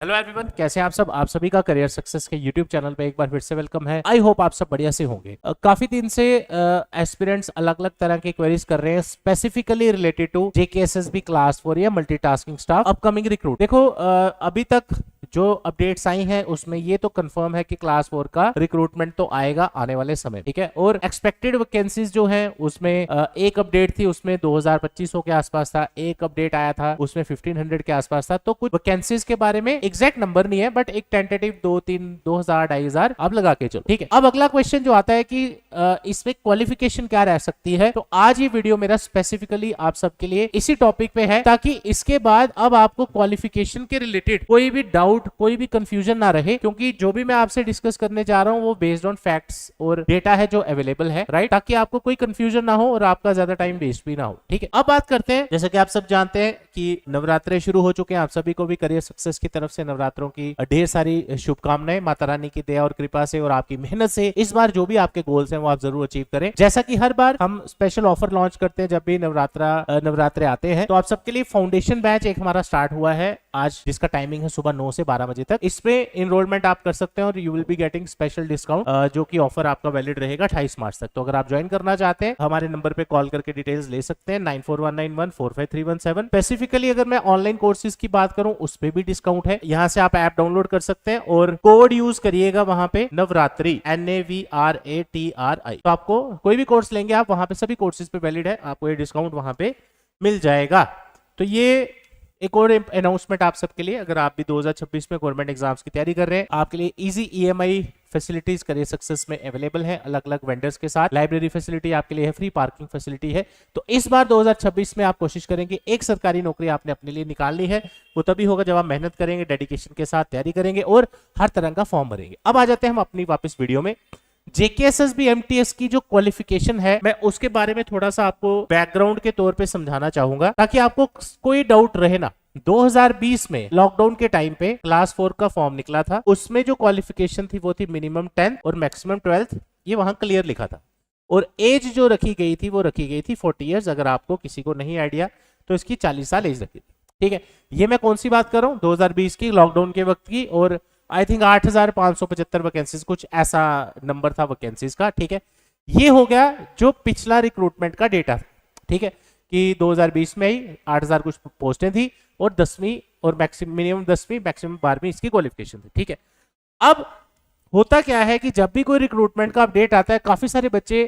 Hello everyone, कैसे हैं आप सब। आप सभी का करियर सक्सेस के यूट्यूब चैनल पे एक बार फिर से वेलकम है। आई होप आप सब बढ़िया से होंगे। काफी दिन से एस्पिरेंट्स अलग अलग तरह की क्वेरीज कर रहे हैं specifically related to JKSSB class 4 या मल्टीटास्किंग स्टाफ अपकमिंग रिक्रूट। देखो अभी तक जो अपडेट्स आई हैं उसमें ये तो कंफर्म है कि क्लास 4 का रिक्रूटमेंट तो आएगा आने वाले समय, ठीक है। और एक्सपेक्टेड वैकेंसीज जो हैं उसमें एक अपडेट थी उसमें 2025 के आसपास था, एक अपडेट आया था उसमें 1500 के आसपास था। तो कुछ वैकेंसीज के बारे में एग्जैक्ट नंबर नहीं है बट एक टेंटेटिव 2000 2500 आप लगा के चलो, ठीक है। अब अगला क्वेश्चन जो आता है कि इसमें क्वालिफिकेशन क्या रह सकती है, तो आज ये वीडियो मेरा स्पेसिफिकली आप सबके लिए इसी टॉपिक पे है ताकि इसके बाद अब आपको क्वालिफिकेशन के रिलेटेड कोई भी डाउट कोई भी कंफ्यूजन ना रहे, क्योंकि जो भी मैं आपसे डिस्कस करने जा रहा हूं वो बेस्ड ऑन फैक्ट्स और डेटा है जो अवेलेबल है, राइट, ताकि आपको कोई कंफ्यूजन ना हो और आपका ज्यादा टाइम वेस्ट भी ना हो, ठीक है। अब बात करते हैं, जैसे कि आप सब जानते हैं कि नवरात्रे शुरू हो चुके हैं। आप सभी को भी करियर सक्सेस की तरफ से नवरात्रों की ढेर सारी शुभकामनाएं माता रानी की दया और कृपा से और आपकी मेहनत से इस बार जो भी आपके गोल्स हैं वो आप जरूर अचीव करें। जैसा कि हर बार हम स्पेशल ऑफर लॉन्च करते हैं जब भी नवरात्रे आते हैं, तो आप सबके लिए फाउंडेशन बैच एक हमारा स्टार्ट हुआ है आज, जिसका टाइमिंग है सुबह 9 से 12 बजे तक। इसमें इनरोलमेंट आप कर सकते हैं और you will be getting special discount, जो कि ऑफर आपका वैलिड रहेगा 28 मार्च तक। तो अगर आप ज्वाइन करना चाहते हैं हमारे नंबर पे कॉल करके डिटेल्स ले सकते हैं 9419145317। स्पेसिफिकली अगर मैं ऑनलाइन कोर्सेज की बात करूं उस पे भी डिस्काउंट है, यहाँ से आप ऐप डाउनलोड कर सकते हैं और कोड यूज करिएगा वहां पे नवरात्रि NAVRATRI। तो आपको कोई भी कोर्स लेंगे आप वहां पे सभी कोर्सेज पे वैलिड है, आपको ये डिस्काउंट वहां पे मिल जाएगा। तो ये एक और अनाउंसमेंट आप सबके लिए, अगर आप भी 2026 में गवर्नमेंट एग्जाम्स की तैयारी कर रहे हैं, आपके लिए easy EMI facilities career success में अवेलेबल है अलग अलग वेंडर्स के साथ। लाइब्रेरी फैसिलिटी आपके लिए है, फ्री पार्किंग फैसिलिटी है। तो इस बार 2026 में आप कोशिश करेंगे एक सरकारी नौकरी आपने अपने लिए निकालनी है, वो तभी होगा जब आप मेहनत करेंगे, डेडिकेशन के साथ तैयारी करेंगे और हर तरह का फॉर्म भरेंगे। अब आ जाते हैं हम अपनी वापस वीडियो में। जेकेएसएसबी MTS की जो क्वालिफिकेशन है मैं उसके बारे में थोड़ा सा आपको बैकग्राउंड के तौर पे समझाना चाहूंगा ताकि आपको कोई डाउट रहे ना। 2020 में लॉकडाउन के टाइम पे क्लास 4 का फॉर्म निकला था, उसमें जो क्वालिफिकेशन थी वो थी मिनिमम 10th और मैक्सिमम 12th, ये वहां क्लियर लिखा था। और एज जो रखी गई थी वो रखी गई थी 40 ईयर्स। अगर आपको किसी को नहीं आइडिया तो इसकी 40 साल एज रखी थी, ठीक है। ये मैं कौन सी बात कर रहा हूँ, 2020 की लॉकडाउन के वक्त की, और आई थिंक 8575 वैकेंसीज कुछ ऐसा नंबर था वैकेंसीज का, ठीक है। ये हो गया जो पिछला रिक्रूटमेंट का डेटा, ठीक है, कि 2020 में ही 8000 कुछ पोस्टें थी और 10वीं और मिनिमम 10वीं मैक्सिमम 12वीं इसकी क्वालिफिकेशन थी, ठीक है। अब होता क्या है कि जब भी कोई रिक्रूटमेंट का अपडेट आता है काफी सारे बच्चे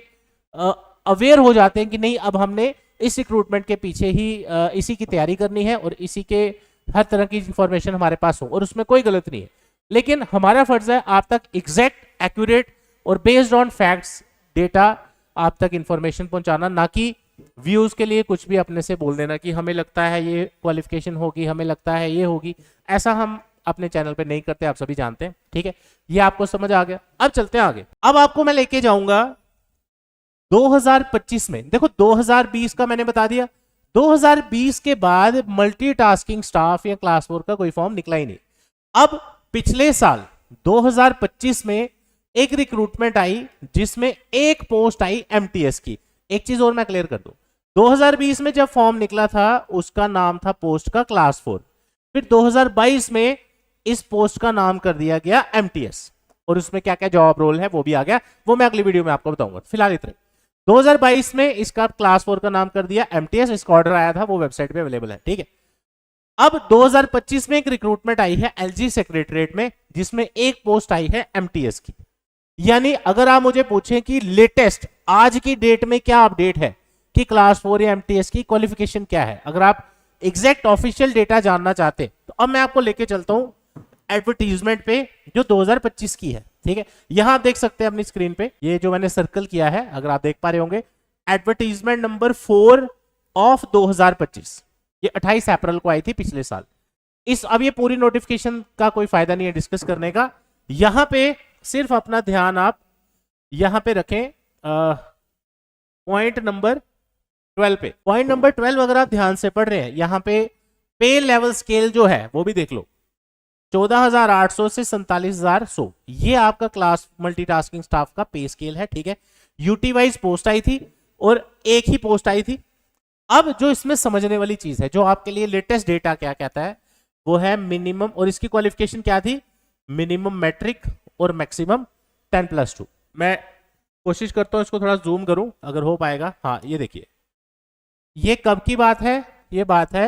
अवेयर हो जाते हैं कि नहीं अब हमने इस रिक्रूटमेंट के पीछे ही इसी की तैयारी करनी है और इसी के हर तरह की इंफॉर्मेशन हमारे पास हो, और उसमें कोई गलत नहीं है। लेकिन हमारा फर्ज है आप तक एग्जैक्ट, एक्यूरेट और बेस्ड ऑन फैक्ट्स डेटा आप तक इंफॉर्मेशन पहुंचाना, ना कि व्यूज के लिए कुछ भी अपने से बोल देना कि हमें लगता है ये क्वालिफिकेशन होगी, हमें लगता है ये होगी। ऐसा हम अपने चैनल पे नहीं करते, आप सभी जानते हैं, ठीक है। ये आपको समझ आ गया। अब चलते हैं आगे। अब आपको मैं लेके जाऊंगा 2025 में। देखो 2020 का मैंने बता दिया, 2020 के बाद मल्टीटास्किंग स्टाफ या क्लास 4 का कोई फॉर्म निकला ही नहीं। अब पिछले साल 2025 में एक रिक्रूटमेंट आई जिसमें एक पोस्ट आई MTS की। एक चीज और मैं क्लियर कर दूं, 2020 में जब फॉर्म निकला था उसका नाम था पोस्ट का क्लास 4, फिर 2022 में इस पोस्ट का नाम कर दिया गया MTS, और उसमें क्या क्या जॉब रोल है वो भी आ गया, वो मैं अगली वीडियो में आपको बताऊंगा। फिलहाल इतना, 2022 में इसका क्लास 4 का नाम कर दिया MTS, इसका ऑर्डर आया था, वो वेबसाइट पे अवेलेबल है, ठीक है। अब 2025 में एक रिक्रूटमेंट आई है LG सेक्रेटरीट में जिसमें एक पोस्ट आई है MTS की। यानी अगर आप मुझे पूछें कि लेटेस्ट आज की डेट में क्या अपडेट है कि क्लास 4 या MTS की क्वालिफिकेशन क्या है, अगर आप एग्जैक्ट ऑफिशियल डेटा जानना चाहते हैं तो अब मैं आपको लेके चलता हूं एडवर्टीजमेंट पे जो 2025 की है, ठीक है। यहां आप देख सकते हैं अपनी स्क्रीन पे ये जो मैंने सर्कल किया है, अगर आप देख पा रहे होंगे, एडवर्टीजमेंट नंबर 4 ऑफ 2025, ये 28 अप्रैल को आई थी पिछले साल। अब ये पूरी नोटिफिकेशन का कोई फायदा नहीं है डिस्कस करने का, यहां पे सिर्फ अपना ध्यान आप यहां पे रखें पॉइंट नंबर 12 पे। पॉइंट नंबर 12 अगर आप ध्यान से पढ़ रहे हैं, यहां पे पे लेवल स्केल जो है वो भी देख लो, 14,800 से 47,100, ये आपका क्लास मल्टीटास्किंग स्टाफ का पे स्केल है, ठीक है। यूटी वाइज पोस्ट आई थी और एक ही पोस्ट आई थी। अब जो इसमें समझने वाली चीज है, जो आपके लिए लेटेस्ट डेटा क्या कहता है, वो है मिनिमम, और इसकी क्वालिफिकेशन क्या थी, मिनिमम मैट्रिक और मैक्सिमम 10+2। मैं कोशिश करता हूं इसको थोड़ा जूम करूं अगर हो पाएगा। हाँ ये देखिए, ये कब की बात है, ये बात है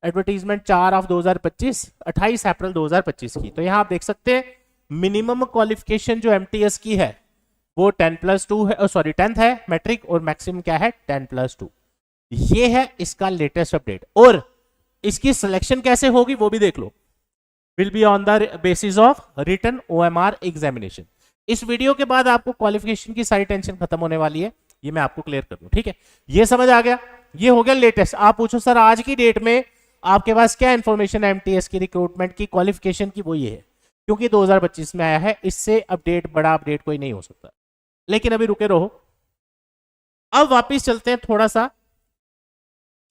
एडवर्टीजमेंट 4/2025, 28 अप्रैल 2025 की। तो यहां आप देख सकते हैं मिनिमम क्वालिफिकेशन जो एमटीएस की है वो 10+2 है, सॉरी 10th है मैट्रिक, और मैक्सिमम क्या है 10+2। ये है इसका लेटेस्ट अपडेट। और इसकी सिलेक्शन कैसे होगी वो भी देख लो, will be on the basis of written OMR examination. इस वीडियो के बाद आपको क्वालिफिकेशन की सारी टेंशन खत्म होने वाली है, ये मैं आपको क्लियर कर दूं, ठीक है। ये समझ आ गया, ये हो गया लेटेस्ट। आप पूछो सर आज की डेट में आपके पास क्या इंफॉर्मेशन है एमटीएस की रिक्रूटमेंट की क्वालिफिकेशन की, वो ये है, क्योंकि 2025 में आया है, इससे अपडेट बड़ा अपडेट कोई नहीं हो सकता। लेकिन अभी रुके रहो, अब वापिस चलते हैं थोड़ा सा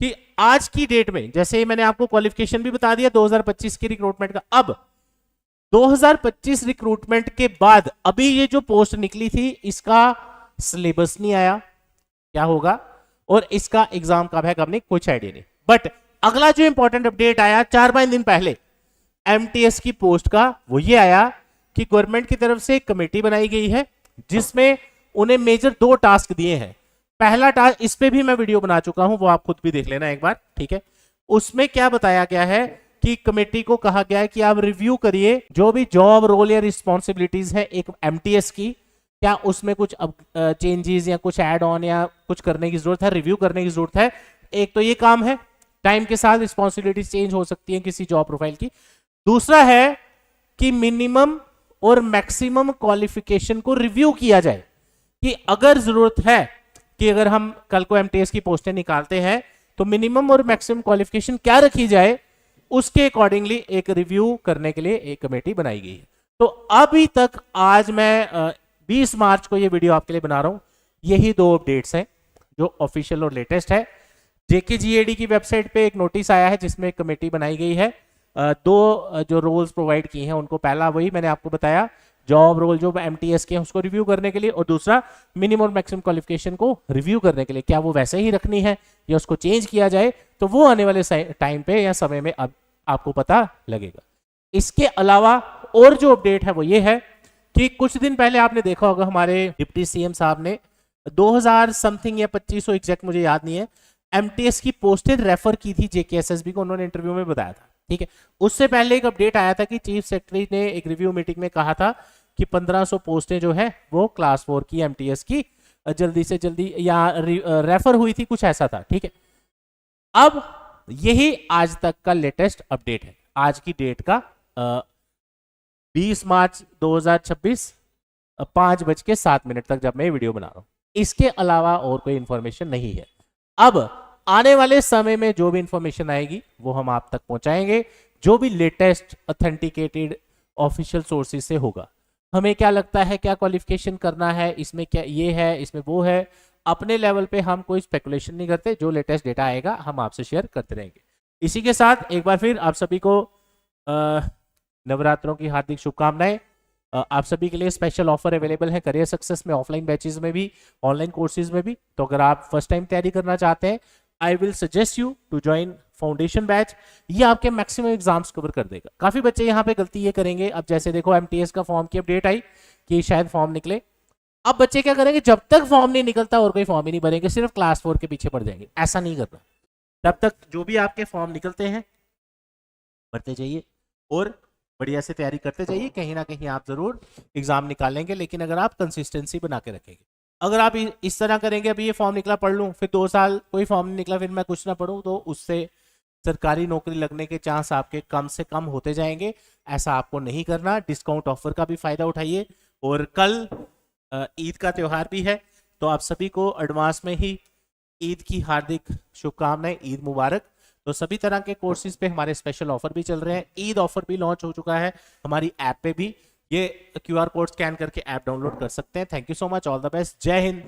कि आज की डेट में, जैसे मैंने आपको क्वालिफिकेशन भी बता दिया 2025 की रिक्रूटमेंट का। अब 2025 रिक्रूटमेंट के बाद अभी ये जो पोस्ट निकली थी इसका सिलेबस नहीं आया, क्या होगा, और इसका एग्जाम कब है कब नहीं, कुछ आइडिया नहीं। बट अगला जो इंपॉर्टेंट अपडेट आया 4-5 दिन पहले एमटीएस की पोस्ट का, वो ये आया कि गवर्नमेंट की तरफ से एक कमेटी बनाई गई है जिसमें उन्हें मेजर 2 टास्क दिए हैं। पहला टास्क, इस पे भी मैं वीडियो बना चुका हूं, वो आप खुद भी देख लेना एक बार, ठीक है। उसमें क्या बताया गया है कि कमेटी को कहा गया है कि आप रिव्यू करिए जो भी जॉब रोल या रिस्पॉन्सिबिलिटीज है एक एमटीएस की, क्या उसमें कुछ चेंजेस या कुछ ऐड ऑन या कुछ करने की जरूरत है, रिव्यू करने की जरूरत है। एक तो ये काम है, टाइम के साथ रिस्पॉन्सिबिलिटीज चेंज हो सकती है किसी जॉब प्रोफाइल की। दूसरा है कि मिनिमम और मैक्सिमम क्वालिफिकेशन को रिव्यू किया जाए कि अगर जरूरत है कि अगर हम कल को एमटीएस की पोस्टें निकालते हैं तो मिनिमम और मैक्सिमम क्वालिफिकेशन क्या रखी जाए, उसके अकॉर्डिंगली एक रिव्यू करने के लिए एक कमेटी बनाई गई है। तो अभी तक आज मैं 20 मार्च को ये वीडियो आपके लिए बना रहा हूं, यही 2 अपडेट्स हैं जो ऑफिशियल और लेटेस्ट है। जेकेजीएडी की वेबसाइट पे एक नोटिस आया है जिसमें एक कमेटी बनाई गई है, 2 जो रोल्स प्रोवाइड किए हैं उनको, पहला वही मैंने आपको बताया जॉब रोल जो एमटीएस के हैं उसको रिव्यू करने के लिए, और दूसरा मिनिमम और मैक्सिमम क्वालिफिकेशन को रिव्यू करने के लिए, क्या वो वैसे ही रखनी है या उसको चेंज किया जाए, तो वो आने वाले टाइम पे या समय में अब आपको पता लगेगा। इसके अलावा और जो अपडेट है वो ये है कि कुछ दिन पहले आपने देखा होगा हमारे डिप्टी सीएम साहब ने 2000 समथिंग या 2500 एग्जैक्ट मुझे याद नहीं है, एमटीएस की पोस्टें रेफर की थी जेकेएसएसबी को, उन्होंने इंटरव्यू में बताया था, ठीक है। उससे पहले एक अपडेट आया था कि चीफ सेक्रेटरी ने एक रिव्यू मीटिंग में कहा था कि 1500 पोस्टें जो है वो क्लास 4 की एमटीएस की जल्दी से जल्दी या रेफर हुई थी, कुछ ऐसा था, ठीक है। अब यही आज तक का लेटेस्ट अपडेट है, आज की डेट का 20 मार्च 2026 5:07 तक जब मैं वीडियो बना रहा हूं। इसके अलावा और कोई इंफॉर्मेशन नहीं है। अब आने वाले समय में जो भी इंफॉर्मेशन आएगी वो हम आप तक पहुंचाएंगे, जो भी लेटेस्ट ऑथेंटिकेटेड ऑफिशियल सोर्सेज से होगा। हमें क्या लगता है, क्या क्वालिफिकेशन करना है, इसमें क्या ये है, इसमें वो है, अपने लेवल पे हम कोई स्पेकुलेशन नहीं करते, जो लेटेस्ट डेटा आएगा हम आपसे शेयर करते रहेंगे। इसी के साथ एक बार फिर आप सभी को नवरात्रों की हार्दिक शुभकामनाएं। आप सभी के लिए स्पेशल ऑफर अवेलेबल है करियर सक्सेस में, ऑफलाइन बैचेस में भी, ऑनलाइन कोर्सेज में भी। तो अगर आप फर्स्ट टाइम तैयारी करना चाहते हैं, I will suggest you to join foundation batch. ये आपके मैक्सिमम एग्जाम्स कवर कर देगा। काफी बच्चे यहाँ पे गलती ये करेंगे, अब जैसे देखो एमटीएस का फॉर्म की अपडेट आई कि शायद फॉर्म निकले, अब बच्चे क्या करेंगे, जब तक फॉर्म नहीं निकलता और कोई फॉर्म ही नहीं भरेंगे, सिर्फ क्लास 4 के पीछे पड़ जाएंगे। ऐसा नहीं करना, तब तक जो भी आपके फॉर्म निकलते हैं भरते जाइए और बढ़िया से तैयारी करते जाइए, कहीं ना कहीं आप जरूर एग्जाम निकालेंगे। लेकिन अगर आप कंसिस्टेंसी बना के रखेंगे, अगर आप इस तरह करेंगे अभी ये फॉर्म निकला पढ़ लूँ, फिर 2 साल कोई फॉर्म नहीं निकला फिर मैं कुछ ना पढ़ूँ, तो उससे सरकारी नौकरी लगने के चांस आपके कम से कम होते जाएंगे। ऐसा आपको नहीं करना। डिस्काउंट ऑफर का भी फायदा उठाइए। और कल ईद का त्यौहार भी है, तो आप सभी को एडवांस में ही ईद की हार्दिक शुभकामनाएं, ईद मुबारक। तो सभी तरह के कोर्सेज पे हमारे स्पेशल ऑफर भी चल रहे हैं। ईद ऑफर भी लॉन्च हो चुका है हमारी ऐप पे भी, ये QR कोड स्कैन करके ऐप डाउनलोड कर सकते हैं। Thank you so much, all the best, जय हिंद।